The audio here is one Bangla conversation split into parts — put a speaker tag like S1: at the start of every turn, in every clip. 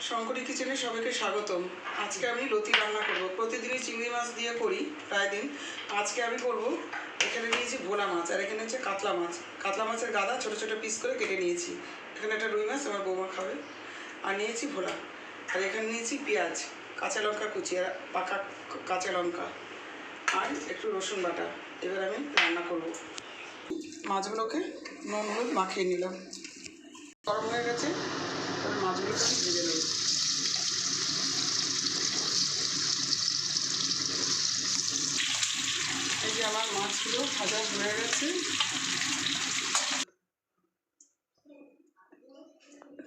S1: শঙ্করী কিচেনে সবাইকে স্বাগতম। আজকে আমি লতি রান্না করব। প্রতিদিনই চিংড়ি মাছ দিয়ে করি প্রায় দিন। আজকে আমি করব, এখানে নিয়েছি ভোলা মাছ আর এখানে হচ্ছে কাতলা মাছ। কাতলা মাছের গাদা ছোটো ছোটো পিস করে কেটে নিয়েছি। এখানে একটা রুই মাছ আমার বৌমা খাবে। আর নিয়েছি ভোলা, আর এখানে নিয়েছি পেঁয়াজ, কাঁচা লঙ্কা কুচি আর পাকা কাঁচা লঙ্কা আর একটু রসুন বাটা। এবার আমি রান্না করব। মাছগুলোকে নুন হলুদ মাখিয়ে নিলাম। গরম হয়ে গেছে, এবার মাছগুলোকে আমি ভেজে নেব। এই যে আমার মাছগুলো ভাজা হয়ে গেছে।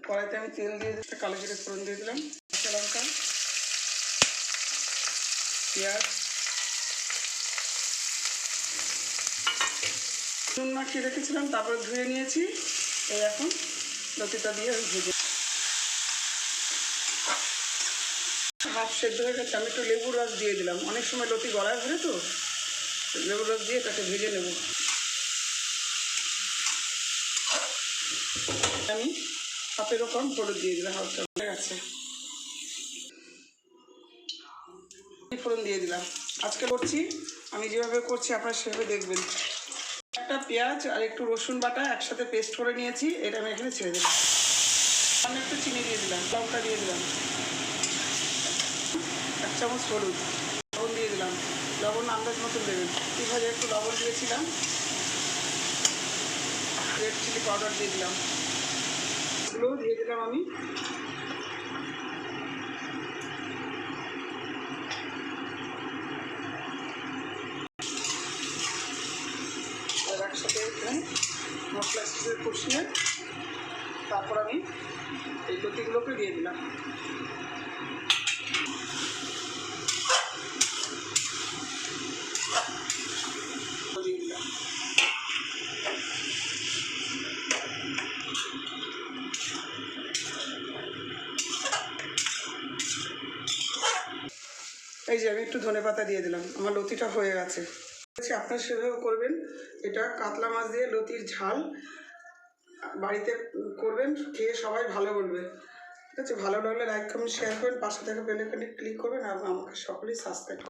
S1: কড়াইতে আমি তেল দিয়ে দিচ্ছি, কালো জিরে ফোড়ন দিয়ে দিলাম, কাঁচা লঙ্কা, পেঁয়াজ, নুন মাখিয়ে রেখেছিলাম, তারপরে ধুয়ে নিয়েছি। এই এখন লতিটা দিয়ে আমি ভেজে হাফ সেদ্ধ হয়ে গেছে। আমি একটু লেবুর রস দিয়ে দিলাম, অনেক সময় লতি গলায় ধরে তো লেবুর রস দিয়ে তাকে ভেজে নেব। আমি হাফের কম হলুদ দিয়ে দিলাম, হালকা হয়ে গেছে। ফোড়ন দিয়ে দিলাম। আজকে করছি, আমি যেভাবে করছি আপনারা সেভাবে দেখবেন। একটা পেঁয়াজ আর একটু রসুন বাটা একসাথে পেস্ট করে নিয়েছি, এটা আমি এখানে ছেড়ে দিলাম। আমি একটু চিনি দিয়ে দিলাম, লঙ্কা দিয়ে দিলাম, 1 চামচ হলুদ, লবণ দিয়ে দিলাম। লবণ আন্দাজ মতন দেবেন। ভাজা একটু লবণ দিয়েছিলাম, রেড চিলি পাউডার দিয়ে দিলাম, এগুলো দিয়ে দিলাম আমি। একসাথে এখানে মশলা হিসেবে কষিয়ে তারপর আমি এই লতিগুলোকে দিয়ে দিলাম। দিয়ে দিলাম। এই যে আমি একটু ধনেপাতা দিয়ে দিলাম। আমার লতিটা হয়ে গেছে। আপনারা সেভাবে করবেন। এটা কাতলা মাছ দিয়ে লতির ঝাল বাড়িতে করবেন, খেয়ে সবাই ভালো বলবে। ঠিক আছে, ভালো লাগলে লাইক কমেন্ট শেয়ার করবেন, পাশে থাকা বেল আইকনে ক্লিক করবেন আর আমাকে সকলেই সাবস্ক্রাইব করবেন।